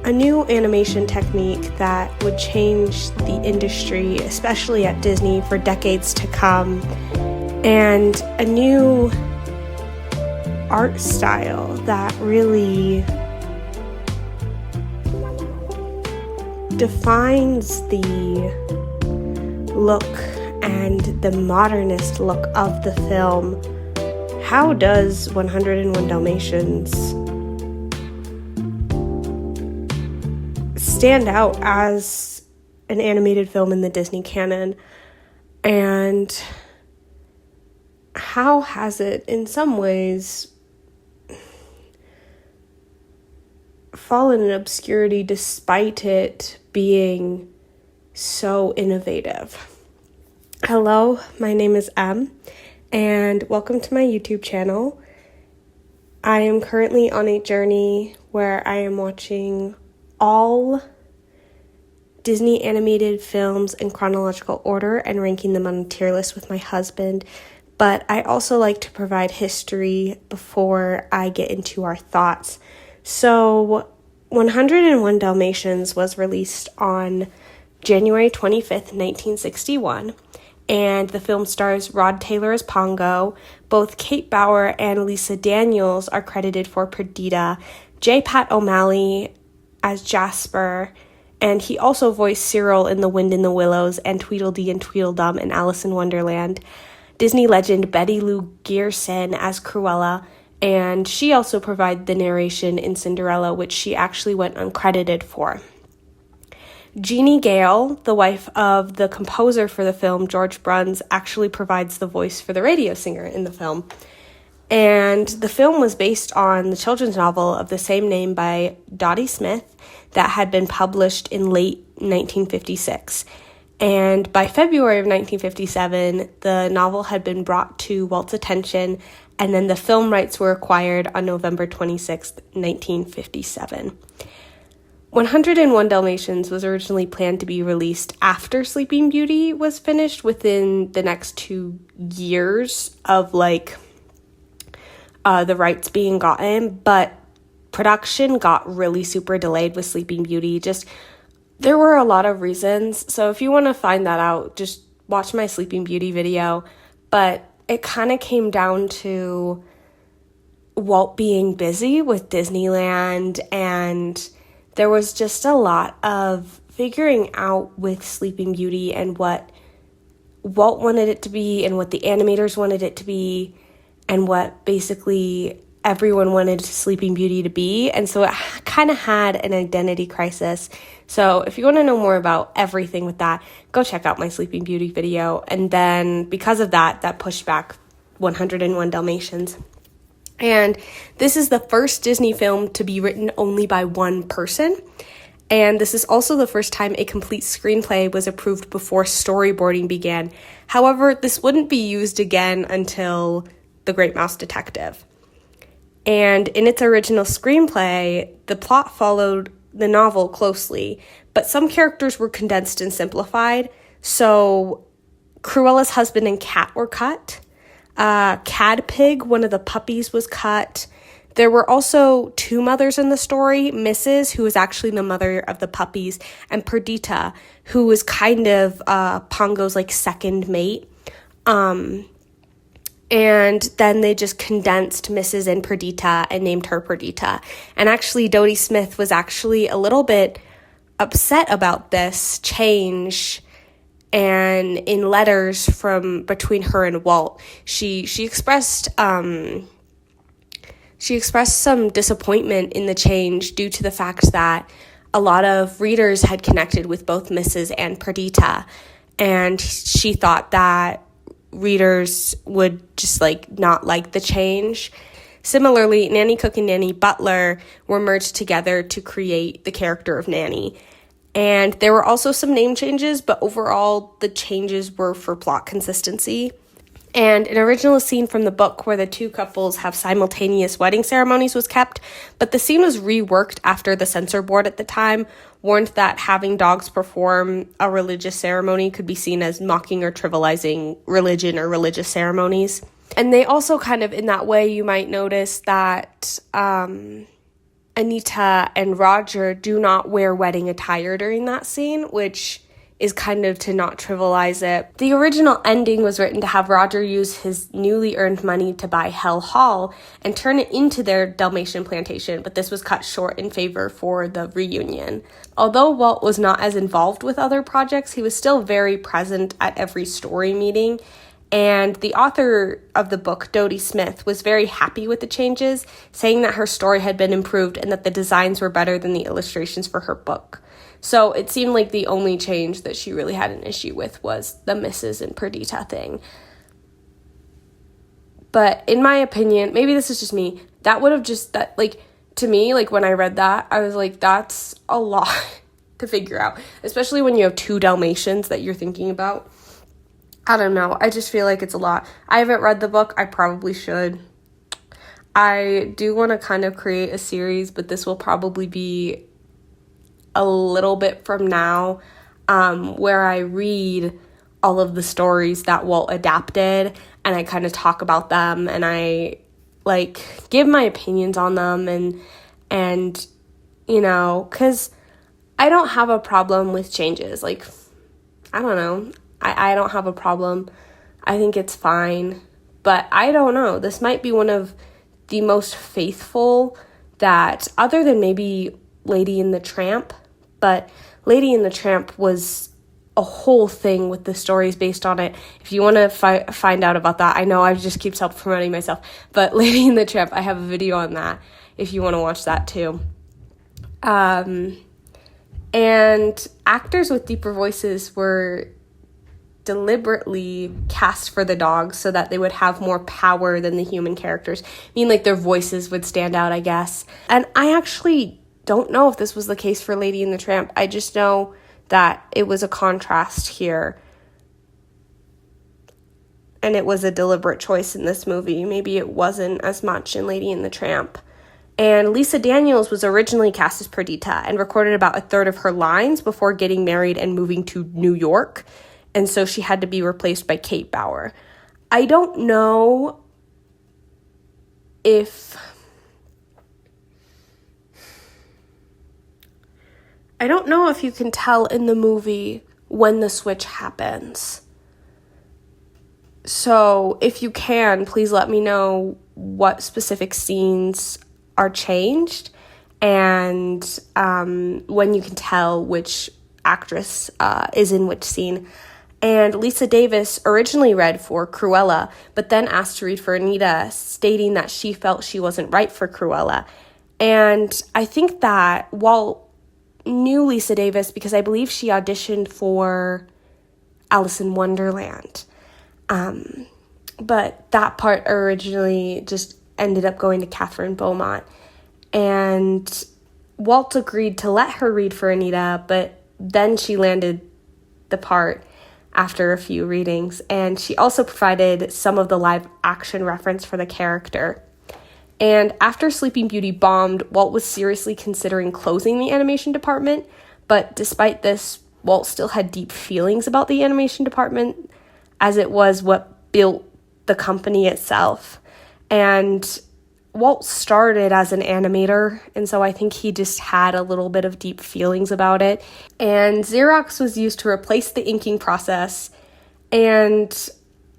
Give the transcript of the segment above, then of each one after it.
a new animation technique that would change the industry, especially at Disney, for decades to come, and a new art style that really defines the look and the modernist look of the film. How does 101 Dalmatians stand out as an animated film in the Disney canon? And how has it, in some ways, fallen in obscurity despite it being so innovative? Hello, my name is Em, and welcome to my YouTube channel. I am currently on a journey where I am watching all Disney animated films in chronological order and ranking them on a tier list with my husband, but I also like to provide history before I get into our thoughts. So 101 Dalmatians was released on January 25th, 1961, and the film stars Rod Taylor as Pongo. Both Kate Bauer and Lisa Daniels are credited for Perdita, J. Pat O'Malley as Jasper, and he also voiced Cyril in The Wind in the Willows and Tweedledee and Tweedledum in Alice in Wonderland. Disney legend Betty Lou Gerson as Cruella, and she also provided the narration in Cinderella, which she actually went uncredited for. Jeannie Gale, the wife of the composer for the film, George Bruns, actually provides the voice for the radio singer in the film. And the film was based on the children's novel of the same name by Dottie Smith that had been published in late 1956. And by February of 1957, the novel had been brought to Walt's attention, and then the film rights were acquired on November 26, 1957. 101 Dalmatians was originally planned to be released after Sleeping Beauty was finished, within the next 2 years of the rights being gotten, but production got really super delayed with Sleeping Beauty. There were a lot of reasons, so if you want to find that out, just watch my Sleeping Beauty video, but it kind of came down to Walt being busy with Disneyland, and there was just a lot of figuring out with Sleeping Beauty and what Walt wanted it to be and what the animators wanted it to be and what basically everyone wanted Sleeping Beauty to be. And so it kind of had an identity crisis. So if you want to know more about everything with that, go check out my Sleeping Beauty video. And then because of that, that pushed back 101 Dalmatians. And this is the first Disney film to be written only by one person. And this is also the first time a complete screenplay was approved before storyboarding began. However, this wouldn't be used again until The Great Mouse Detective. And in its original screenplay, the plot followed the novel closely, but some characters were condensed and simplified. So Cruella's husband and cat were cut. Cadpig, one of the puppies, was cut. There were also two mothers in the story, Mrs., who was actually the mother of the puppies, and Perdita, who was kind of Pongo's second mate. And then they just condensed Mrs. and Perdita and named her Perdita. And actually, Dottie Smith was actually a little bit upset about this change. And in letters from between her and Walt, she expressed some disappointment in the change due to the fact that a lot of readers had connected with both Mrs. and Perdita, and she thought that readers would just not like the change. Similarly, Nanny Cook and Nanny Butler were merged together to create the character of Nanny. And there were also some name changes, but overall the changes were for plot consistency. And an original scene from the book where the two couples have simultaneous wedding ceremonies was kept, but the scene was reworked after the censor board at the time warned that having dogs perform a religious ceremony could be seen as mocking or trivializing religion or religious ceremonies. And they also kind of, in that way, you might notice that Anita and Roger do not wear wedding attire during that scene, which is kind of to not trivialize it. The original ending was written to have Roger use his newly earned money to buy Hell Hall and turn it into their Dalmatian plantation, but this was cut short in favor for the reunion. Although Walt was not as involved with other projects, he was still very present at every story meeting, and the author of the book, Dodie Smith, was very happy with the changes, saying that her story had been improved and that the designs were better than the illustrations for her book. So it seemed like the only change that she really had an issue with was the Mrs. and Perdita thing. But in my opinion, maybe this is just me, that would have just, that like, to me, like when I read that, I was like, that's a lot to figure out, especially when you have 2 Dalmatians that you're thinking about. I don't know. I just feel like it's a lot. I haven't read the book. I probably should. I do want to kind of create a series, but this will probably be a little bit from now, where I read all of the stories that Walt adapted and I kind of talk about them and I like give my opinions on them and you know, because I don't have a problem with changes. Like, I don't know. I don't have a problem. I think it's fine. But I don't know. This might be one of the most faithful that, other than maybe Lady and the Tramp, but Lady and the Tramp was a whole thing with the stories based on it. If you want to find out about that, I know I just keep self-promoting myself, but Lady and the Tramp, I have a video on that if you want to watch that too. And actors with deeper voices were deliberately cast for the dogs so that they would have more power than the human characters. I mean, like, their voices would stand out, I guess. And I actually don't know if this was the case for Lady and the Tramp. I just know that it was a contrast here. And it was a deliberate choice in this movie. Maybe it wasn't as much in Lady and the Tramp. And Lisa Daniels was originally cast as Perdita and recorded about a third of her lines before getting married and moving to New York. And so she had to be replaced by Kate Bauer. I don't know if you can tell in the movie when the switch happens. So if you can, please let me know what specific scenes are changed and when you can tell which actress is in which scene. And Lisa Davis originally read for Cruella, but then asked to read for Anita, stating that she felt she wasn't right for Cruella. And I think that Walt knew Lisa Davis because I believe she auditioned for Alice in Wonderland. But that part originally just ended up going to Catherine Beaumont. And Walt agreed to let her read for Anita, but then she landed the part after a few readings, and she also provided some of the live action reference for the character. And after Sleeping Beauty bombed, Walt was seriously considering closing the animation department, but despite this, Walt still had deep feelings about the animation department, as it was what built the company itself. And Walt started as an animator, and so I think he just had a little bit of deep feelings about it. And Xerox was used to replace the inking process, and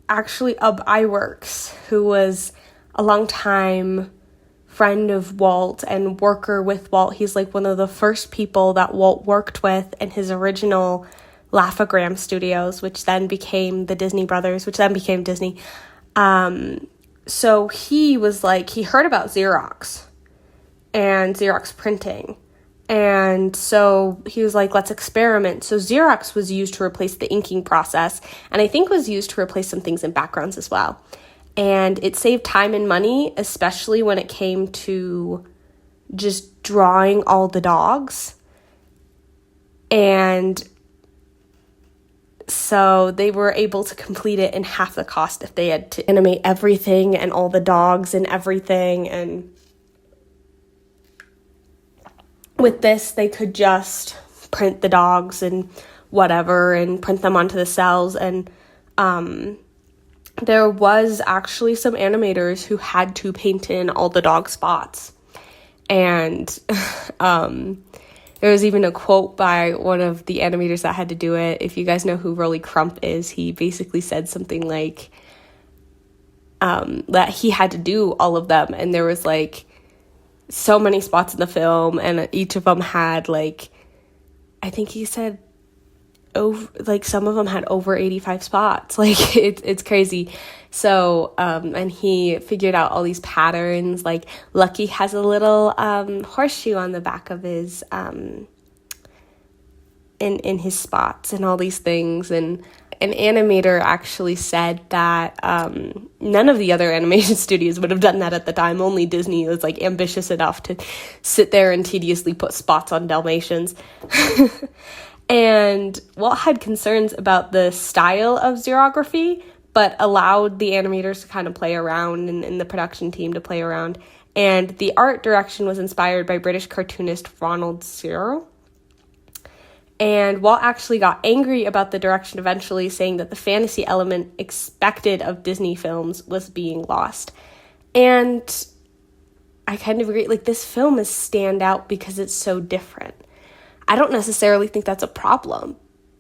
actually Ub Iwerks, who was a longtime friend of Walt and worker with Walt, he's like one of the first people that Walt worked with in his original Laugh-O-Gram Studios, which then became the Disney Brothers, which then became Disney. So he was like, he heard about Xerox and Xerox printing. And so he was like, let's experiment. So Xerox was used to replace the inking process, and I think was used to replace some things in backgrounds as well. And it saved time and money, especially when it came to just drawing all the dogs. And so they were able to complete it in half the cost if they had to animate everything and all the dogs and everything. And with this, they could just print the dogs and whatever and print them onto the cells. And there was actually some animators who had to paint in all the dog spots. And there was even a quote by one of the animators that had to do it. If you guys know who Rolly Crump is, he basically said something like that he had to do all of them. And there was like so many spots in the film, and each of them had like, I think he said over, like some of them had over 85 spots. Like it's crazy. So and he figured out all these patterns, like Lucky has a little horseshoe on the back of his in his spots and all these things. And an animator actually said that none of the other animation studios would have done that at the time. Only Disney was like ambitious enough to sit there and tediously put spots on Dalmatians. And Walt had concerns about the style of xerography, but allowed the animators to kind of play around and the production team to play around. And the art direction was inspired by British cartoonist Ronald Searle. And Walt actually got angry about the direction eventually, saying that the fantasy element expected of Disney films was being lost. And I kind of agree. Like, this film is stand out because it's so different. I don't necessarily think that's a problem,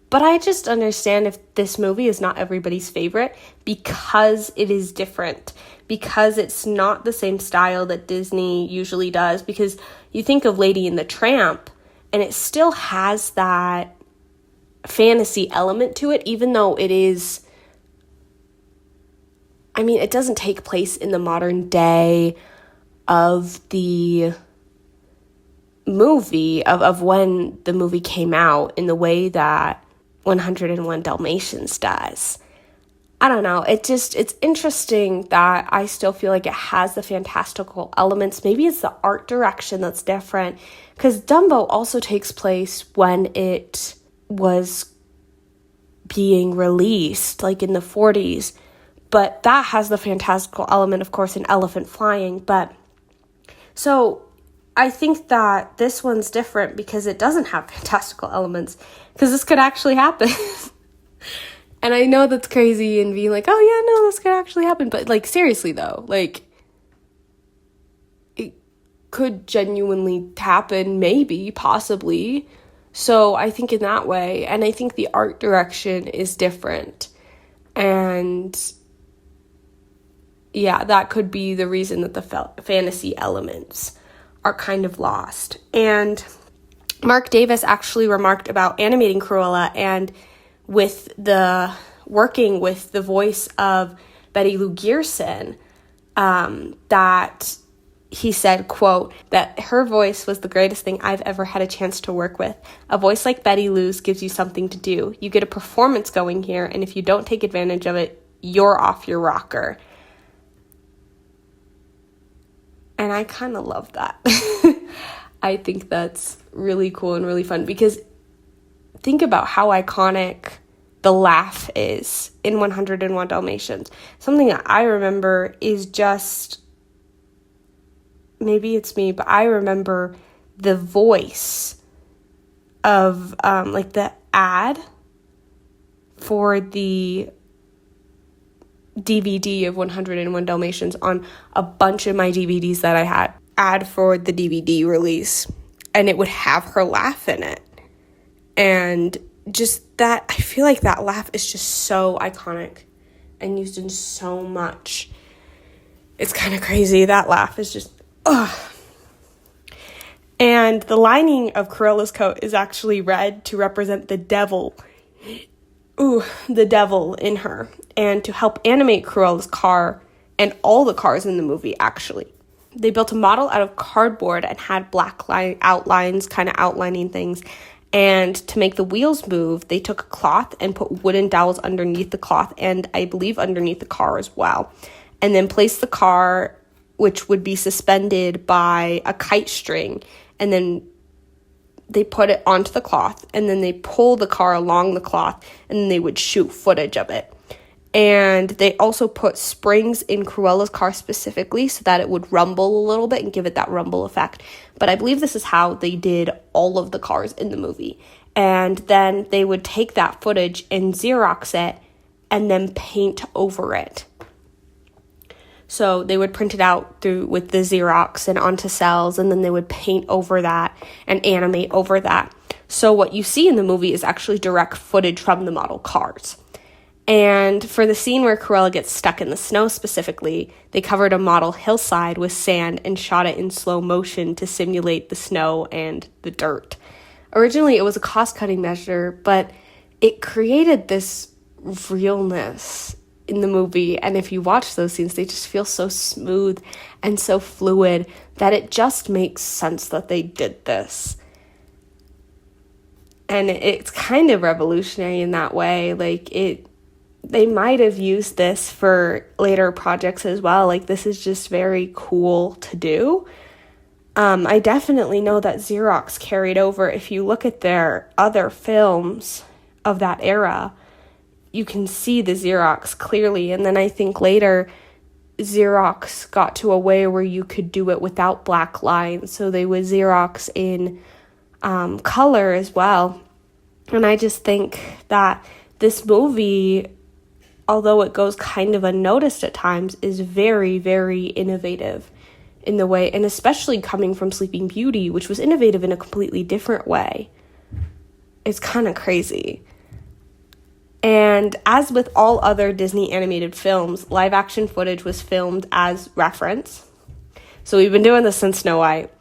but I just understand if this movie is not everybody's favorite because it is different, because it's not the same style that Disney usually does. Because you think of Lady and the Tramp, and it still has that fantasy element to it, even though it is, I mean, it doesn't take place in the modern day of the movie, of when the movie came out, in the way that 101 Dalmatians does. I don't know, it's interesting that I still feel like it has the fantastical elements. Maybe it's the art direction that's different, because Dumbo also takes place when it was being released, like in the 40s, but that has the fantastical element, of course, an elephant flying. But so I think that this one's different because it doesn't have fantastical elements, because this could actually happen. And I know that's crazy and being like, oh yeah, no, this could actually happen. But like, seriously though, like, it could genuinely happen, maybe, possibly. So I think in that way, and I think the art direction is different. And yeah, that could be the reason that the fantasy elements are kind of lost. And Mark Davis actually remarked about animating Cruella and with the working with the voice of Betty Lou Gerson, that he said, quote, that her voice was the greatest thing I've ever had a chance to work with. A voice like Betty Lou's gives you something to do. You get a performance going here, and if you don't take advantage of it, you're off your rocker. And I kind of love that. I think that's really cool and really fun, because think about how iconic the laugh is in 101 Dalmatians. Something that I remember is just, maybe it's me, but I remember the voice of like the ad for the DVD of 101 Dalmatians on a bunch of my DVDs that I had, ad for the DVD release, and it would have her laugh in it. And just that, I feel like that laugh is just so iconic and used in so much. It's kind of crazy. That laugh is just, ugh. And the lining of Cruella's coat is actually red to represent the devil. Ooh, the devil in her. And to help animate Cruella's car and all the cars in the movie, actually. They built a model out of cardboard and had black outlines, kind of outlining things. And to make the wheels move, they took a cloth and put wooden dowels underneath the cloth, and I believe underneath the car as well. And then placed the car, which would be suspended by a kite string, and then they put it onto the cloth, and then they pull the car along the cloth, and then they would shoot footage of it. And they also put springs in Cruella's car specifically so that it would rumble a little bit and give it that rumble effect. But I believe this is how they did all of the cars in the movie. And then they would take that footage and Xerox it and then paint over it. So they would print it out with the Xerox and onto cells, and then they would paint over that and animate over that. So what you see in the movie is actually direct footage from the model cars. And for the scene where Cruella gets stuck in the snow specifically, they covered a model hillside with sand and shot it in slow motion to simulate the snow and the dirt. Originally, it was a cost-cutting measure, but it created this realness in the movie. And if you watch those scenes, they just feel so smooth and so fluid that it just makes sense that they did this. And it's kind of revolutionary in that way. Like, they might have used this for later projects as well. Like, this is just very cool to do. I definitely know that Xerox carried over. If you look at their other films of that era, you can see the Xerox clearly. And then I think later, Xerox got to a way where you could do it without black lines. So they would Xerox in color as well. And I just think that this movie, although it goes kind of unnoticed at times, is very, very innovative in the way, and especially coming from Sleeping Beauty, which was innovative in a completely different way. It's kind of crazy. And as with all other Disney animated films, live action footage was filmed as reference. So we've been doing this since Snow White.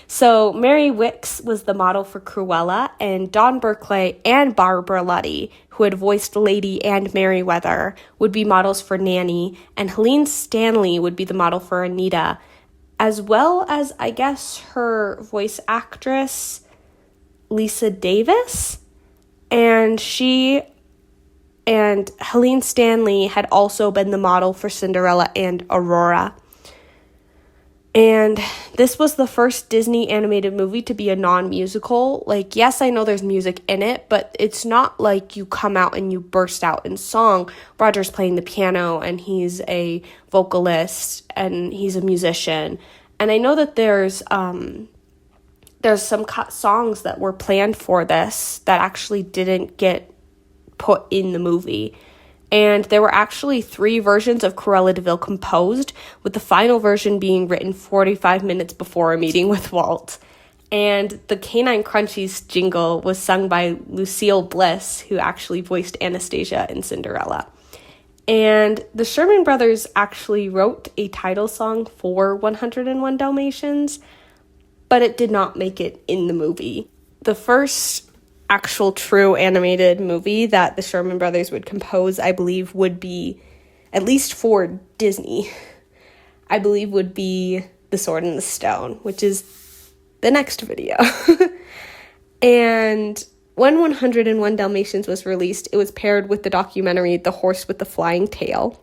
So Mary Wickes was the model for Cruella, and Dawn Berkeley and Barbara Luddy, who had voiced Lady and Merryweather, would be models for Nanny, and Helene Stanley would be the model for Anita, as well as, I guess, her voice actress, Lisa Davis. And she and Helene Stanley had also been the model for Cinderella and Aurora. And this was the first Disney animated movie to be a non-musical. Like, yes, I know there's music in it, but it's not like you come out and you burst out in song. Roger's playing the piano, and he's a vocalist, and he's a musician. And I know that there's some songs that were planned for this that actually didn't get put in the movie. And there were actually 3 versions of Cruella de Vil composed, with the final version being written 45 minutes before a meeting with Walt. And the Canine Crunchies jingle was sung by Lucille Bliss, who actually voiced Anastasia in Cinderella. And the Sherman Brothers actually wrote a title song for 101 Dalmatians, but it did not make it in the movie. The first actual true animated movie that the Sherman Brothers would compose, I believe, would be, at least for Disney, I believe would be The Sword and the Stone, which is the next video. And when 101 Dalmatians was released, it was paired with the documentary The Horse with the Flying Tail.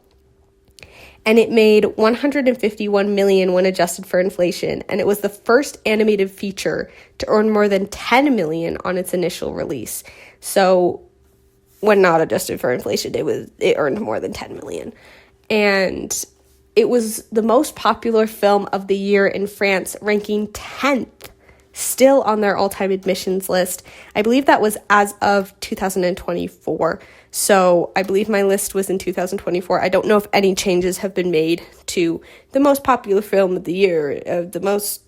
And it made $151 million when adjusted for inflation, and it was the first animated feature to earn more than $10 million on its initial release. So, when not adjusted for inflation, it earned more than $10 million. And it was the most popular film of the year in France, ranking 10th, still on their all-time admissions list. I believe that was as of 2024. So I believe my list was in 2024. I don't know if any changes have been made to the most popular film of the year, the most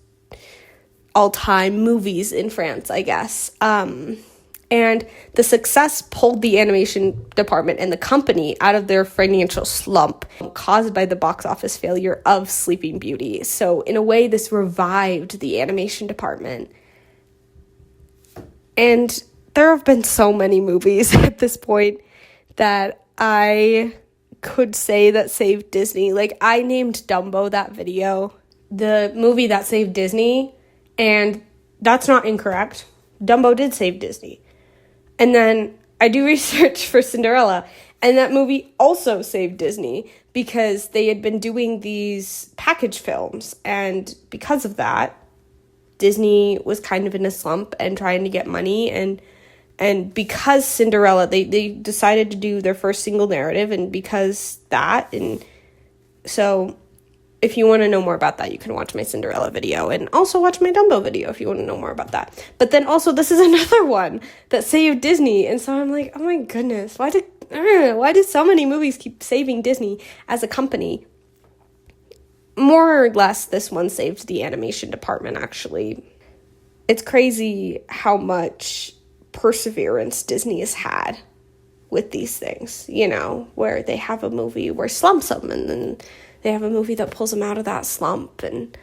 all-time movies in France, I guess. And the success pulled the animation department and the company out of their financial slump caused by the box office failure of Sleeping Beauty. So in a way, this revived the animation department. And there have been so many movies at this point that I could say that saved Disney. Like, I named Dumbo that video, the movie that saved Disney, and that's not incorrect. Dumbo did save Disney. And then I do research for Cinderella, and that movie also saved Disney because they had been doing these package films, and because of that, Disney was kind of in a slump and trying to get money, and because Cinderella, they decided to do their first single narrative, and because that, and so if you want to know more about that, you can watch my Cinderella video and also watch my Dumbo video if you want to know more about that. But then also, this is another one that saved Disney, and so I'm like, oh my goodness, why did so many movies keep saving Disney as a company? more or less, this one saved the animation department, actually. It's crazy how much perseverance Disney has had with these things, where they have a movie where slumps them, and then they have a movie that pulls them out of that slump, and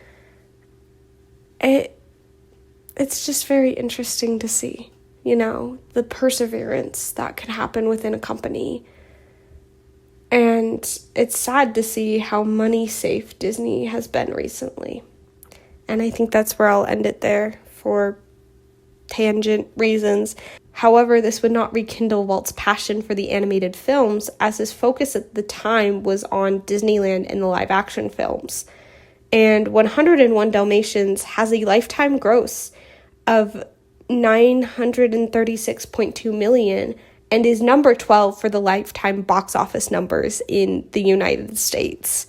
it's just very interesting to see, the perseverance that can happen within a company. And it's sad to see how money safe Disney has been recently. And I think that's where I'll end it there for tangent reasons. However, this would not rekindle Walt's passion for the animated films, as his focus at the time was on Disneyland and the live-action films. And 101 Dalmatians has a lifetime gross of $936.2 million and is number 12 for the lifetime box office numbers in the United States.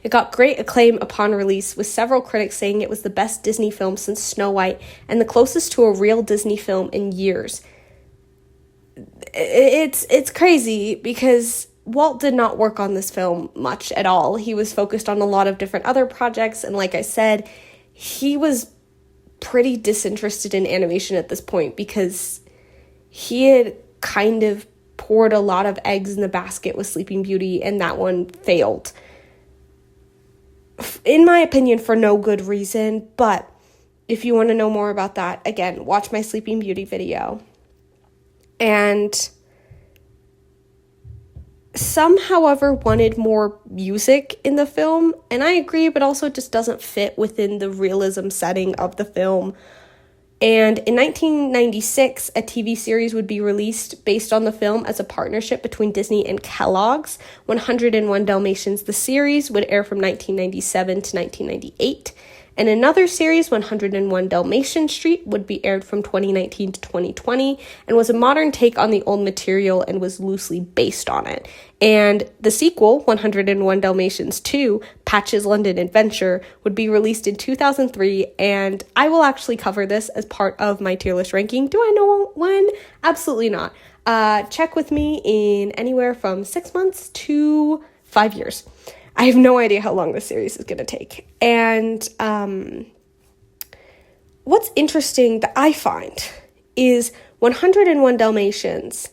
It got great acclaim upon release, with several critics saying it was the best Disney film since Snow White and the closest to a real Disney film in years. It's crazy because Walt did not work on this film much at all. He was focused on a lot of different other projects, and like I said, he was pretty disinterested in animation at this point because he had kind of poured a lot of eggs in the basket with Sleeping Beauty, and that one failed. In my opinion, for no good reason, but if you want to know more about that, again, watch my Sleeping Beauty video. And some, however, wanted more music in the film, and I agree, but also it just doesn't fit within the realism setting of the film. And in 1996, a TV series would be released based on the film as a partnership between Disney and Kellogg's. 101 Dalmatians, the series, would air from 1997 to 1998. And another series, 101 Dalmatian Street, would be aired from 2019 to 2020 and was a modern take on the old material and was loosely based on it. And the sequel, 101 Dalmatians 2, Patch's London Adventure, would be released in 2003, and I will actually cover this as part of my tier list ranking. Do I know when? Absolutely not. Check with me in anywhere from 6 months to 5 years. I have no idea how long this series is going to take. And what's interesting that I find is 101 Dalmatians,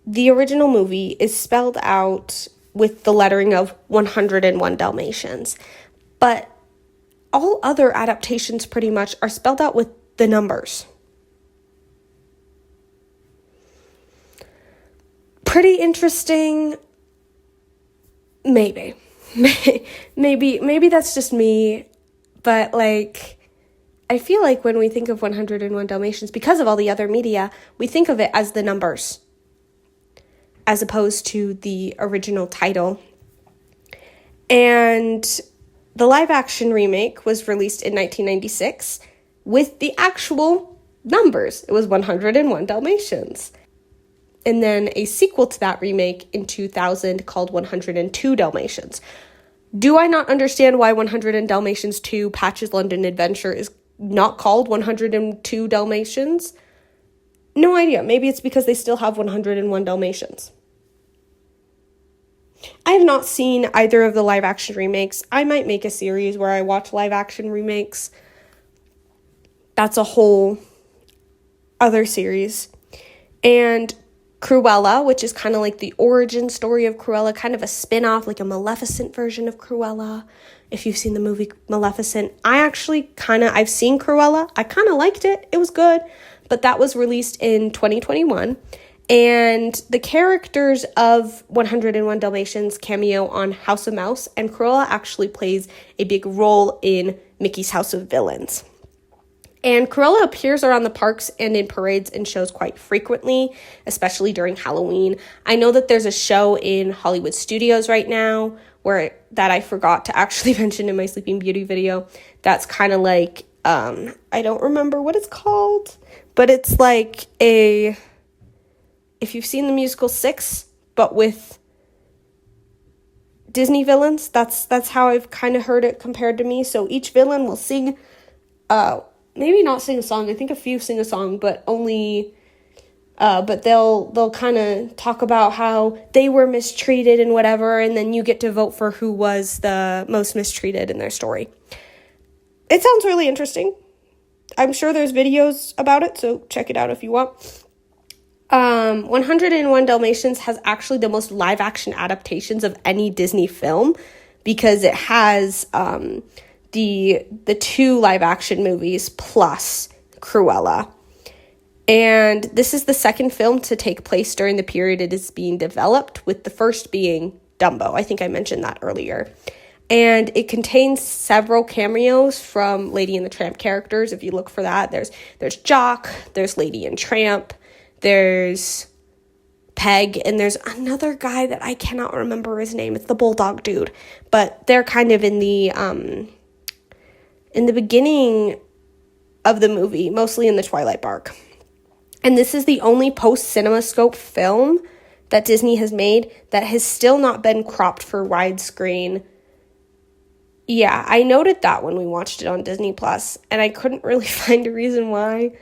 the original movie, is spelled out with the lettering of 101 Dalmatians. But all other adaptations pretty much are spelled out with the numbers. Pretty interesting. Maybe that's just me, but I feel like when we think of 101 Dalmatians, because of all the other media, we think of it as the numbers as opposed to the original title. And the live action remake was released in 1996 with the actual numbers. It was 101 Dalmatians. And then a sequel to that remake in 2000 called 102 Dalmatians. Do I not understand why 100 Dalmatians 2 Patch's London Adventure is not called 102 Dalmatians? No idea. Maybe it's because they still have 101 Dalmatians. I have not seen either of the live action remakes. I might make a series where I watch live action remakes. That's a whole other series. And Cruella, which is kind of like the origin story of Cruella, kind of a spin-off, like a Maleficent version of Cruella. If you've seen the movie Maleficent, I've seen Cruella. I kind of liked it. It was good. But that was released in 2021. And the characters of 101 Dalmatians cameo on House of Mouse, and Cruella actually plays a big role in Mickey's House of Villains. And Cruella appears around the parks and in parades and shows quite frequently, especially during Halloween. I know that there's a show in Hollywood Studios right now that I forgot to actually mention in my Sleeping Beauty video. That's kind of like, I don't remember what it's called, but it's like if you've seen the musical Six, but with Disney villains, that's how I've kind of heard it compared to me. So each villain will sing, maybe not sing a song. I think a few sing a song, but only But they'll kind of talk about how they were mistreated and whatever, and then you get to vote for who was the most mistreated in their story. It sounds really interesting. I'm sure there's videos about it, so check it out if you want. 101 Dalmatians has actually the most live-action adaptations of any Disney film because it has the 2 live-action movies plus Cruella. And this is the second film to take place during the period it is being developed, with the first being Dumbo. I think I mentioned that earlier. And it contains several cameos from Lady and the Tramp characters. If you look for that, there's Jock, there's Lady and Tramp, there's Peg, and there's another guy that I cannot remember his name. It's the bulldog dude. But they're kind of in the beginning of the movie, mostly in the Twilight Bark. And this is the only post-CinemaScope film that Disney has made that has still not been cropped for widescreen. Yeah, I noted that when we watched it on Disney Plus, and I couldn't really find a reason why.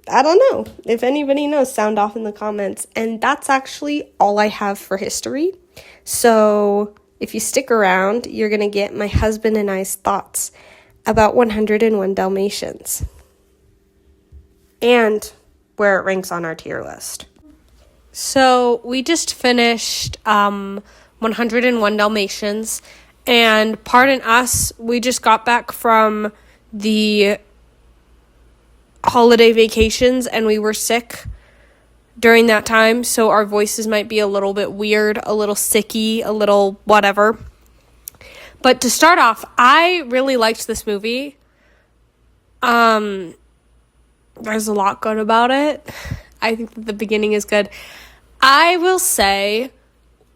I don't know. If anybody knows, sound off in the comments. And that's actually all I have for history. So if you stick around, you're going to get my husband and I's thoughts about 101 Dalmatians and where it ranks on our tier list. So we just finished 101 Dalmatians, and pardon us, we just got back from the holiday vacations and we were sick during that time, so our voices might be a little bit weird, a little sicky, a little whatever. But to start off, I really liked this movie. There's a lot good about it. I think that the beginning is good. I will say,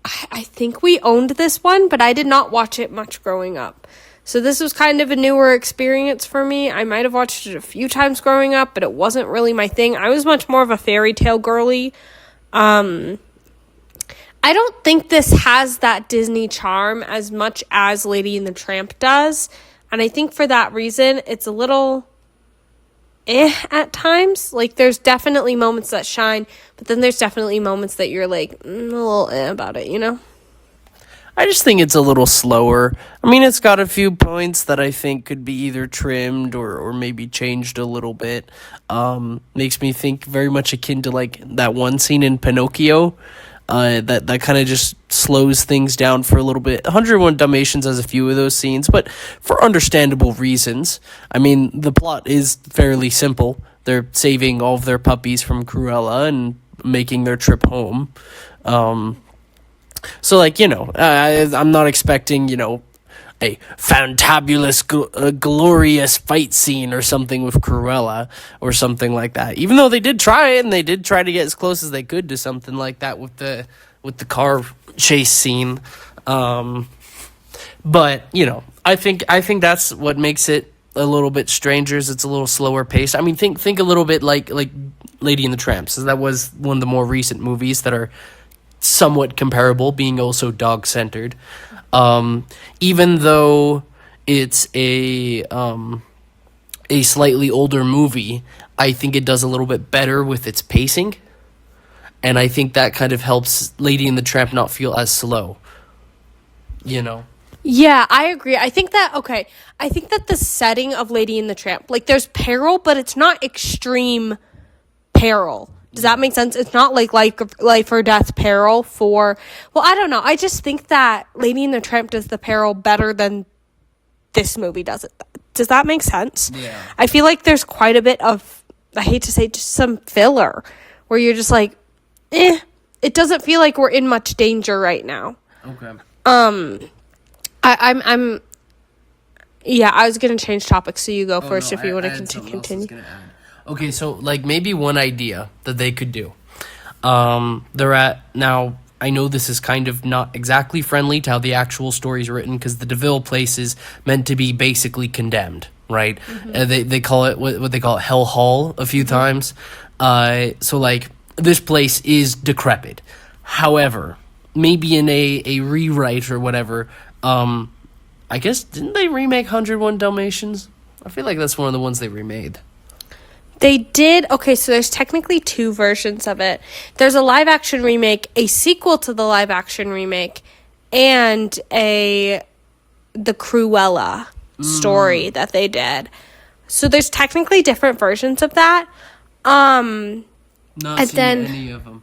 I think we owned this one, but I did not watch it much growing up. So this was kind of a newer experience for me. I might have watched it a few times growing up, but it wasn't really my thing. I was much more of a fairy tale girly. I don't think this has that Disney charm as much as Lady and the Tramp does. And I think for that reason, it's a little at times. Like, there's definitely moments that shine, but then there's definitely moments that you're like, a little about it, you know? I just think it's a little slower. I mean, it's got a few points that I think could be either trimmed or maybe changed a little bit. Makes me think very much akin to, like, that one scene in Pinocchio. That kind of just slows things down for a little bit. 101 Dalmatians has a few of those scenes, but for understandable reasons. I mean, the plot is fairly simple. They're saving all of their puppies from Cruella and making their trip home. So, like, you know, I'm not expecting, you know, a fantabulous, glorious fight scene or something with Cruella or something like that. Even though they did try it, and they did try to get as close as they could to something like that with the car chase scene. But, you know, I think that's what makes it a little bit stranger, is it's a little slower paced. I mean, think a little bit like Lady and the Tramp. So that was one of the more recent movies that are somewhat comparable, being also dog-centered. Even though it's a slightly older movie, I think it does a little bit better with its pacing, and I think that kind of helps Lady and the Tramp not feel as slow, you know? Yeah, I agree. I think that the setting of Lady and the Tramp, like, there's peril, but it's not extreme peril. Does that make sense? It's not like life or death peril I don't know. I just think that Lady and the Tramp does the peril better than this movie does it. Does that make sense? Yeah. I feel like there's quite a bit of, I hate to say, just some filler where you're just like, it doesn't feel like we're in much danger right now. Okay. I was going to change topics, so you go first if you want to continue. Okay, so, like, maybe one idea that they could do. They're at, now, I know this is kind of not exactly friendly to how the actual story's written, because the DeVille place is meant to be basically condemned, right? Mm-hmm. They call it, what they call it, Hell Hall a few times. So, like, this place is decrepit. However, maybe in a rewrite or whatever, I guess, didn't they remake 101 Dalmatians? I feel like that's one of the ones they remade. They did. Okay, so there's technically two versions of it. There's a live action remake, a sequel to the live action remake, and the Cruella story that they did. So there's technically different versions of that. Not seen any of them.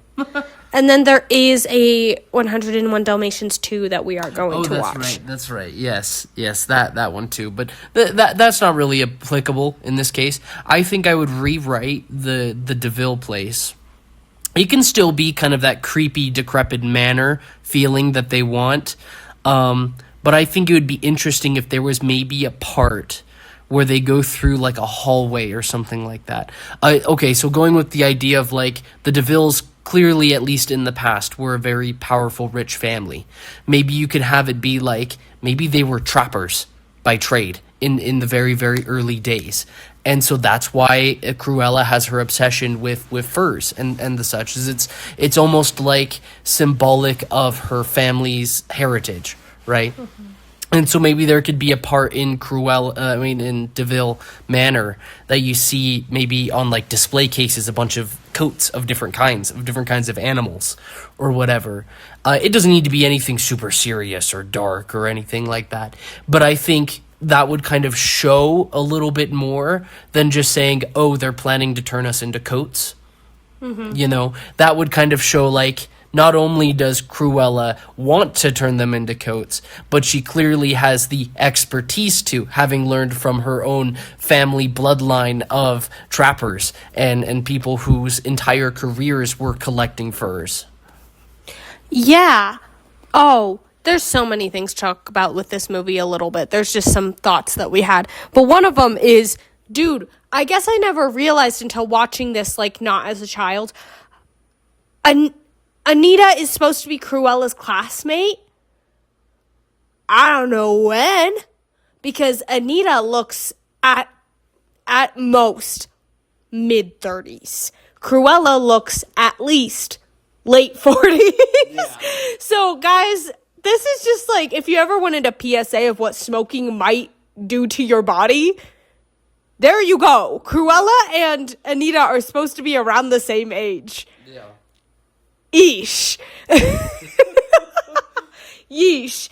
And then there is a 101 Dalmatians 2 that we are going to watch. That's right. Yes, that one too. But that's not really applicable in this case. I think I would rewrite the DeVille place. It can still be kind of that creepy, decrepit manor feeling that they want. But I think it would be interesting if there was maybe a part where they go through like a hallway or something like that. Okay, so going with the idea of like the DeVilles clearly, at least in the past, were a very powerful, rich family. Maybe you could have it be like, maybe they were trappers by trade in the very, very early days. And so that's why Cruella has her obsession with furs and the such. It's almost like symbolic of her family's heritage, right? Mm-hmm. And so maybe there could be a part in in DeVille Manor that you see maybe on like display cases, a bunch of coats of different kinds of animals or whatever. It doesn't need to be anything super serious or dark or anything like that. But I think that would kind of show a little bit more than just saying, oh, they're planning to turn us into coats. Mm-hmm. You know, that would kind of show like, not only does Cruella want to turn them into coats, but she clearly has the expertise to, having learned from her own family bloodline of trappers and people whose entire careers were collecting furs. Yeah. Oh, there's so many things to talk about with this movie a little bit. There's just some thoughts that we had. But one of them is, dude, I guess I never realized until watching this, like, not as a child. Anita is supposed to be Cruella's classmate. I don't know when, because Anita looks at most mid-30s. Cruella looks at least late 40s. Yeah. So, guys, this is just like, if you ever wanted a PSA of what smoking might do to your body, there you go. Cruella and Anita are supposed to be around the same age. Yeah. Yeesh. Yeesh.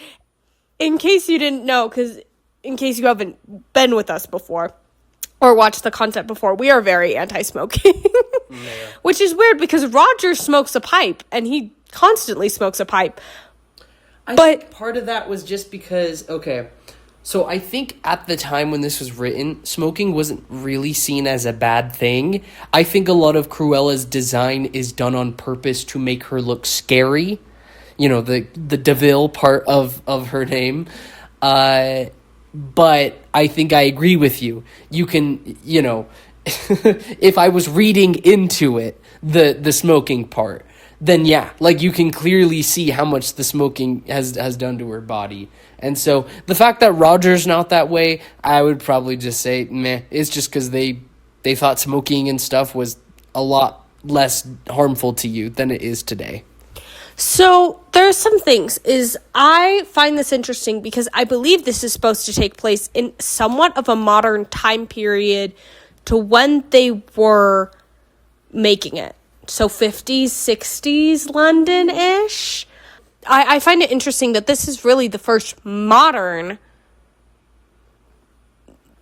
In case you didn't know, because in case you haven't been with us before or watched the content before, we are very anti-smoking. Yeah. Which is weird because Roger smokes a pipe and he constantly smokes a pipe. I think part of that was just because, okay, so I think at the time when this was written, smoking wasn't really seen as a bad thing. I think a lot of Cruella's design is done on purpose to make her look scary. You know, the DeVille part of her name. But I think I agree with you. You can, you know, if I was reading into it, the smoking part, then yeah, like you can clearly see how much the smoking has done to her body. And so the fact that Roger's not that way, I would probably just say, meh, it's just because they thought smoking and stuff was a lot less harmful to you than it is today. So there's some things I find this interesting because I believe this is supposed to take place in somewhat of a modern time period to when they were making it. So 50s, 60s London-ish. I find it interesting that this is really the first modern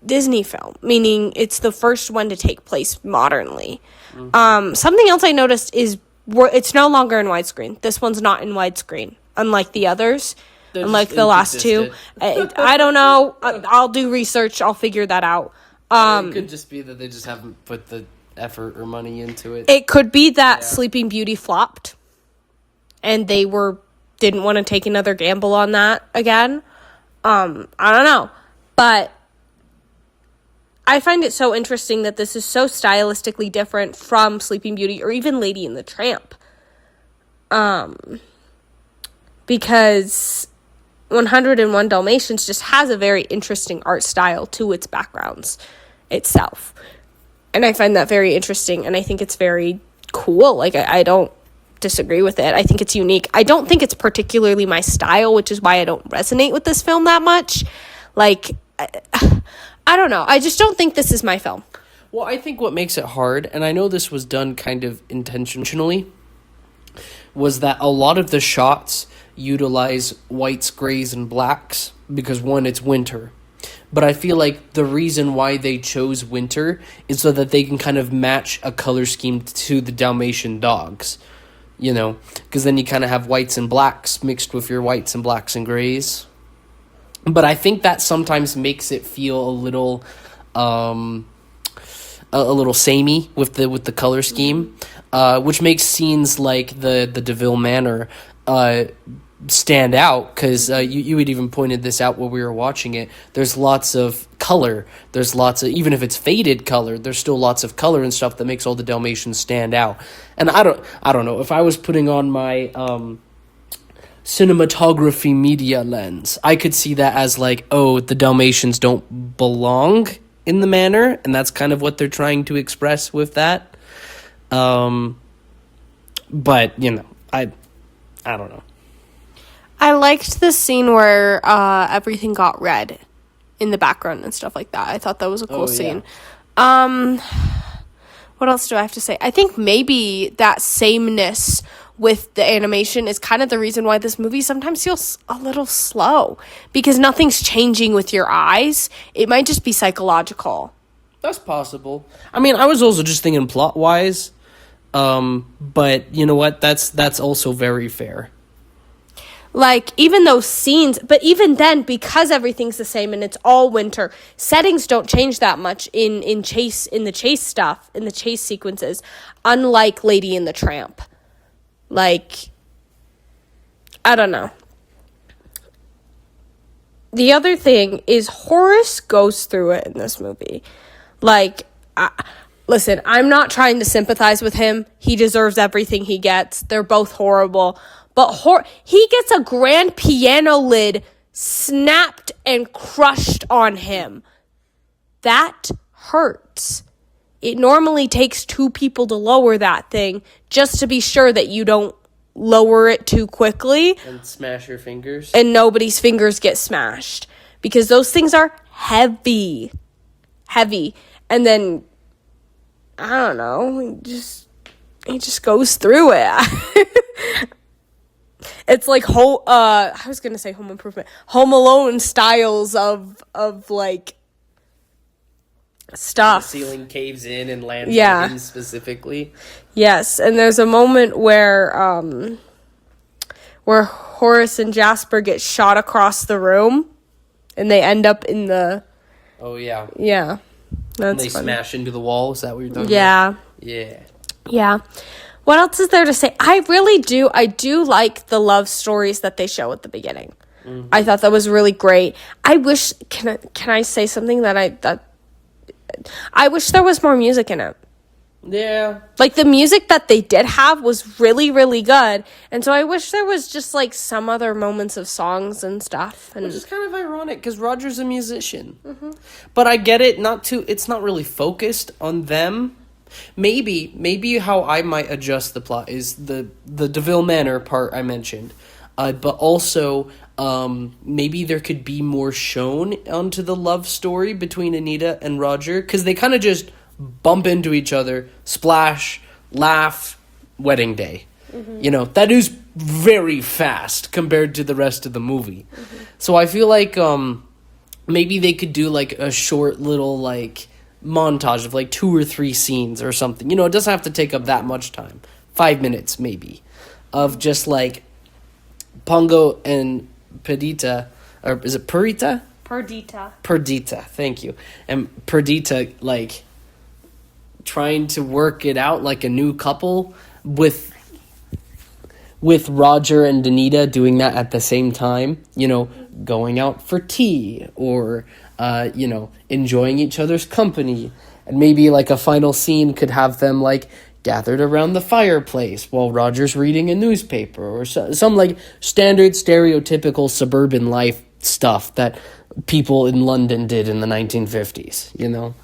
Disney film, meaning it's the first one to take place modernly. Mm-hmm. Something else I noticed is it's no longer in widescreen. This one's not in widescreen, unlike the others, unlike the last two. I don't know. I'll do research. I'll figure that out. It could just be that they just haven't put the effort or money into it. It could be that Sleeping Beauty flopped, and they didn't want to take another gamble on that again. I don't know, but I find it so interesting that this is so stylistically different from Sleeping Beauty or even Lady and the Tramp. Because 101 Dalmatians just has a very interesting art style to its backgrounds itself. And I find that very interesting, and I think it's very cool. Like, I don't disagree with it. I think it's unique. I don't think it's particularly my style, which is why I don't resonate with this film that much. Like, I don't know. I just don't think this is my film. Well, I think what makes it hard, and I know this was done kind of intentionally, was that a lot of the shots utilize whites, grays, and blacks because, one, it's winter. But I feel like the reason why they chose winter is so that they can kind of match a color scheme to the Dalmatian dogs, you know, because then you kind of have whites and blacks mixed with your whites and blacks and grays. But I think that sometimes makes it feel a little samey with the color scheme, which makes scenes like the DeVille Manor stand out, because you had even pointed this out when we were watching it. There's lots of color. There's lots of, even if it's faded color, there's still lots of color and stuff that makes all the Dalmatians stand out. And I don't know, if I was putting on my cinematography media lens, I could see that as like, oh, the Dalmatians don't belong in the manor, and that's kind of what they're trying to express with that. But you know, I don't know. I liked the scene where everything got red in the background and stuff like that. I thought that was a cool scene. What else do I have to say? I think maybe that sameness with the animation is kind of the reason why this movie sometimes feels a little slow, because nothing's changing with your eyes. It might just be psychological. That's possible. I mean, I was also just thinking plot-wise, but you know what? That's also very fair. Like, even those scenes, but even then, because everything's the same and it's all winter, settings don't change that much in the chase sequences, unlike Lady and the Tramp. Like, I don't know. The other thing is Horace goes through it in this movie. Like, listen, I'm not trying to sympathize with him. He deserves everything he gets. They're both horrible. But he gets a grand piano lid snapped and crushed on him. That hurts. It normally takes 2 people to lower that thing just to be sure that you don't lower it too quickly. And smash your fingers. And nobody's fingers get smashed. Because those things are heavy. Heavy. And then, I don't know, he just goes through it. It's like I was gonna say Home Improvement, Home Alone styles of like stuff. The ceiling caves in and lands on him specifically. Yes, and there's a moment where Horace and Jasper get shot across the room, and they end up in the. Oh yeah. Yeah, that's and they funny. Smash into the wall. Is that what you're talking about? Yeah. Yeah. What else is there to say? I do like the love stories that they show at the beginning. Mm-hmm. I thought that was really great. I wish, can I say something that I wish there was more music in it. Yeah. Like, the music that they did have was really, really good. And so I wish there was just, like, some other moments of songs and stuff. And which is kind of ironic, because Roger's a musician. Mm-hmm. But I get it, it's not really focused on them. Maybe how I might adjust the plot is the DeVille Manor part I mentioned, but also maybe there could be more shown onto the love story between Anita and Roger, because they kind of just bump into each other, splash, laugh, wedding day. Mm-hmm. You know, that is very fast compared to the rest of the movie. Mm-hmm. So I feel like maybe they could do like a short little like montage of like 2 or 3 scenes or something. You know, it doesn't have to take up that much time. 5 minutes maybe of just like Pongo and Perdita, or is it Perdita? Perdita, thank you. And Perdita like trying to work it out like a new couple with Roger and Anita doing that at the same time, you know, going out for tea or you know, enjoying each other's company. And maybe like a final scene could have them like gathered around the fireplace while Roger's reading a newspaper, or some like standard stereotypical suburban life stuff that people in London did in the 1950s, you know?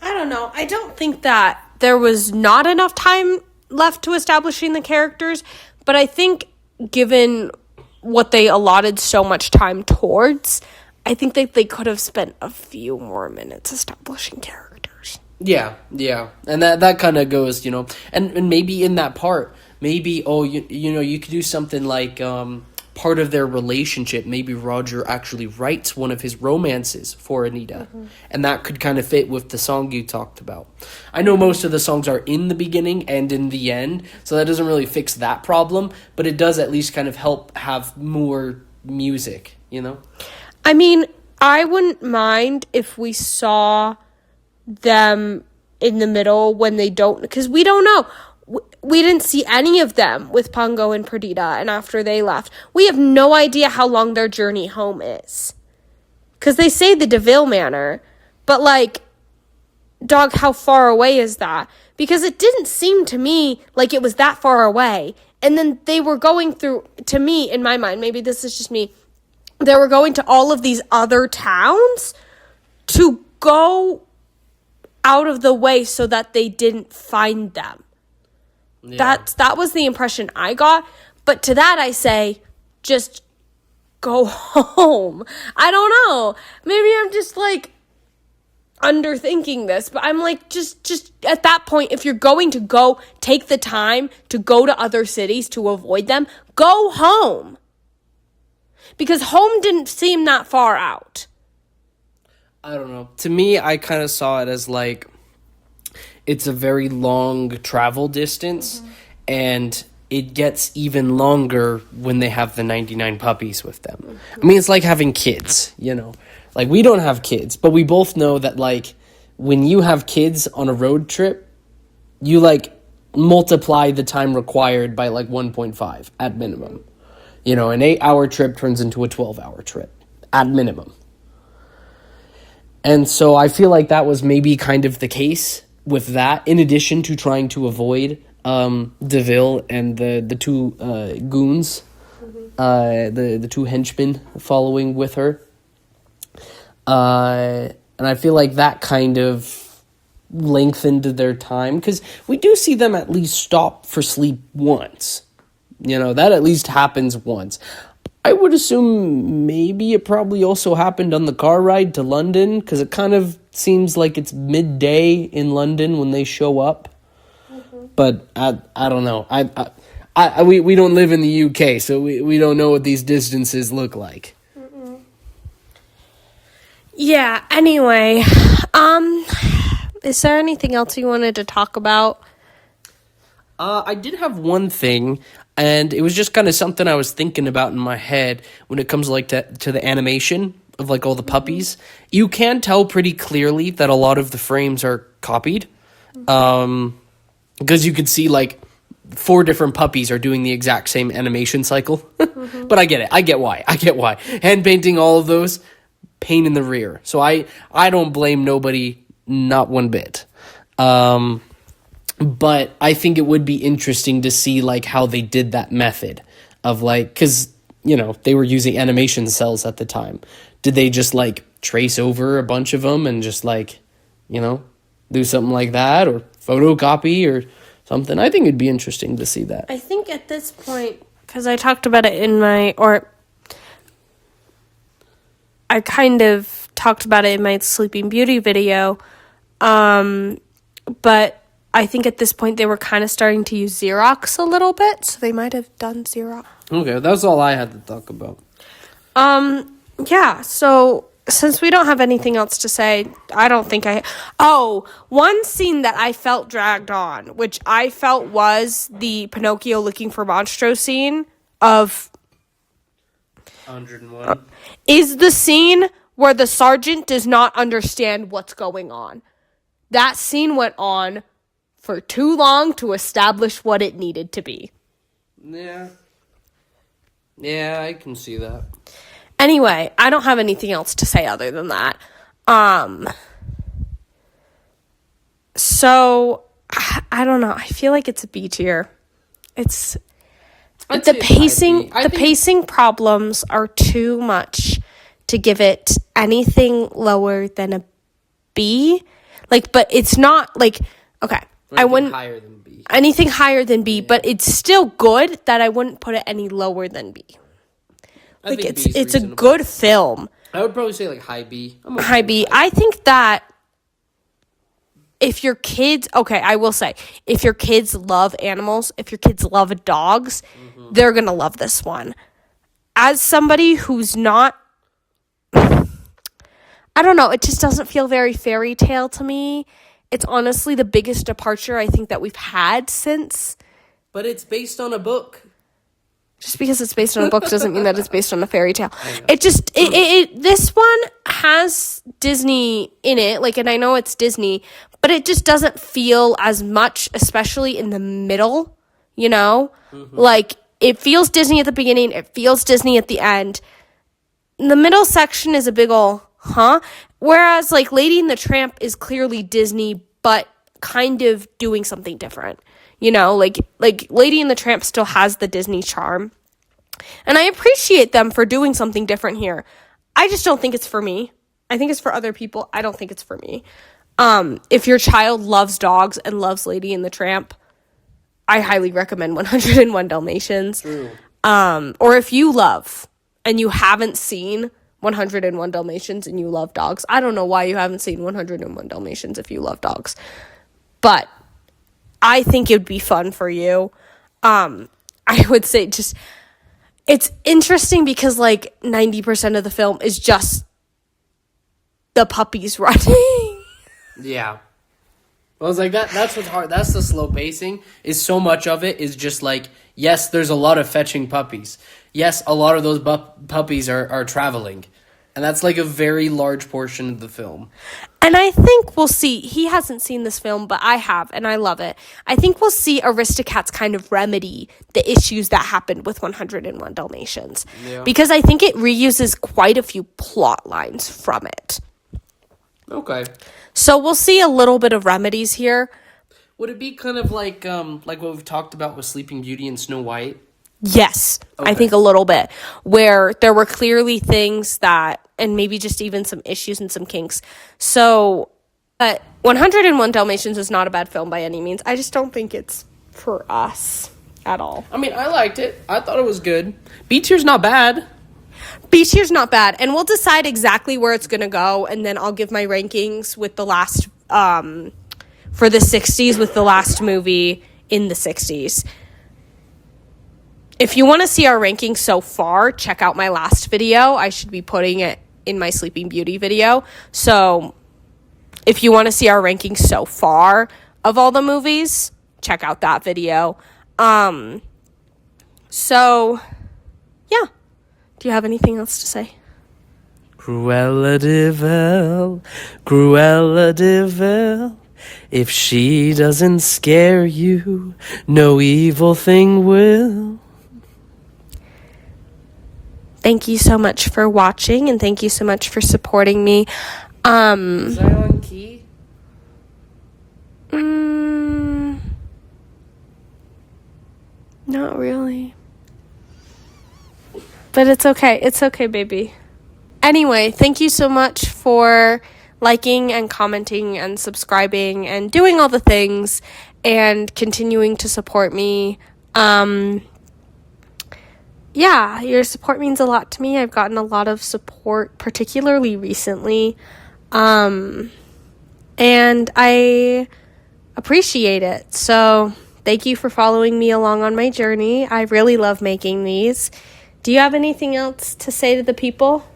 I don't know. I don't think that there was not enough time left to establishing the characters, but I think given what they allotted so much time towards, I think that they could have spent a few more minutes establishing characters. Yeah, and that kind of goes, and maybe in that part, maybe you could do something like part of their relationship. Maybe Roger actually writes one of his romances for Anita, and that could kind of fit with the song you talked about. I know most of the songs are in the beginning and in the end, so that doesn't really fix that problem, but it does at least kind of help have more music. I mean, I wouldn't mind if we saw them in the middle when they don't, because we don't know. We didn't see any of them with Pongo and Perdita, and after they left, we have no idea how long their journey home is. Because they say the DeVille Manor, but dog, how far away is that? Because it didn't seem to me like it was that far away. And then they were going through, to me, in my mind, maybe this is just me, they were going to all of these other towns to go out of the way so that they didn't find them. Yeah. That was the impression I got. But to that I say, just go home. I don't know. Maybe I'm just underthinking this, but I'm just at that point, if you're going to go take the time to go to other cities to avoid them, go home. Because home didn't seem that far out. I don't know. To me, I kind of saw it as it's a very long travel distance, and it gets even longer when they have the 99 puppies with them. I mean, it's like having kids, we don't have kids, but we both know that when you have kids on a road trip, you multiply the time required by 1.5 at minimum. An 8-hour trip turns into a 12-hour trip at minimum. And so I feel like that was maybe kind of the case with that, in addition to trying to avoid DeVille and the two goons, the two henchmen following with her. And I feel like that kind of lengthened their time, because we do see them at least stop for sleep once. That at least happens once. I would assume maybe it probably also happened on the car ride to London, because it kind of seems like it's midday in London when they show up. But I don't know. We don't live in the UK, so we don't know what these distances look like. Yeah, anyway, is there anything else you wanted to talk about? I did have one thing, and it was just kind of something I was thinking about in my head when it comes to the animation of all the puppies. You can tell pretty clearly that a lot of the frames are copied, because you could see 4 different puppies are doing the exact same animation cycle. But I get it. I get why. Hand painting all of those, pain in the rear. So I don't blame nobody, not one bit. But I think it would be interesting to see how they did that method of because they were using animation cells at the time. Did they just trace over a bunch of them and just do something like that, or photocopy or something? I think it'd be interesting to see that. I think at this point, because I talked about it I kind of talked about it in my Sleeping Beauty video, but I think at this point they were kind of starting to use Xerox a little bit, so they might have done Xerox. Okay, that's all I had to talk about. Yeah, so since we don't have anything else to say, I don't think one scene that I felt dragged on, which I felt was the Pinocchio looking for Monstro scene of 101. Is the scene where the sergeant does not understand what's going on. That scene went on for too long to establish what it needed to be. Yeah. Yeah, I can see that. Anyway, I don't have anything else to say other than that. So, I don't know. I feel like it's a B tier. It's... The pacing problems are too much to give it anything lower than a B. But it's not okay. I wouldn't higher than B. Anything higher than B, yeah. But it's still good that I wouldn't put it any lower than B. It's a good film. I would probably say high B. High B. I think that if your kids, okay, I will say, if your kids love animals, if your kids love dogs, they're going to love this one. As somebody who's not, I don't know, it just doesn't feel very fairy tale to me. It's honestly the biggest departure I think that we've had since. But it's based on a book. Just because it's based on a book doesn't mean that it's based on a fairy tale. This one has Disney in it, like, and I know it's Disney, but it just doesn't feel as much, especially in the middle, you know? Like, it feels Disney at the beginning, it feels Disney at the end. The middle section is a big ol' whereas, like, Lady and the Tramp is clearly Disney, but kind of doing something different. You know, like Lady and the Tramp still has the Disney charm. And I appreciate them for doing something different here. I just don't think it's for me. I think it's for other people. I don't think it's for me. If your child loves dogs and loves Lady and the Tramp, I highly recommend 101 Dalmatians. True. Or if you love and you haven't seen 101 Dalmatians and you love dogs, I don't know why you haven't seen 101 Dalmatians if you love dogs. But I think it would be fun for you. I would say just, it's interesting because like 90% of the film is just the puppies running. Yeah. Well, it's like that's what's hard. That's the slow pacing. Is so much of it is just like, yes, there's a lot of fetching puppies. Yes, a lot of those puppies are traveling. And that's like a very large portion of the film. And I think we'll see, he hasn't seen this film, but I have, and I love it. I think we'll see Aristocats kind of remedy the issues that happened with 101 Dalmatians. Yeah. Because I think it reuses quite a few plot lines from it. Okay. So we'll see a little bit of remedies here. Would it be kind of like what we've talked about with Sleeping Beauty and Snow White? Yes, okay. I think a little bit, where there were clearly things that, and maybe just even some issues and some kinks. So, 101 Dalmatians is not a bad film by any means. I just don't think it's for us at all. I mean, I liked it. I thought it was good. B tier's not bad. B tier's not bad, and we'll decide exactly where it's going to go, and then I'll give my rankings with the last, for the 60s, with the last movie in the 60s. If you want to see our rankings so far, check out my last video. I should be putting it in my Sleeping Beauty video. So if you want to see our rankings so far of all the movies, check out that video. So, yeah. Do you have anything else to say? Cruella de Vil, Cruella de Vil. If she doesn't scare you, no evil thing will. Thank you so much for watching, and thank you so much for supporting me. Is I on key? Not really. But it's okay. It's okay, baby. Anyway, thank you so much for liking and commenting and subscribing and doing all the things and continuing to support me. Yeah, your support means a lot to me. I've gotten a lot of support, particularly recently. And I appreciate it. So thank you for following me along on my journey. I really love making these. Do you have anything else to say to the people?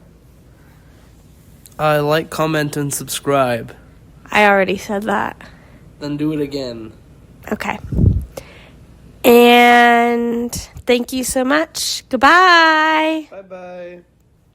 Like, comment, and subscribe. I already said that. Then do it again. Okay. And thank you so much. Goodbye. Bye-bye.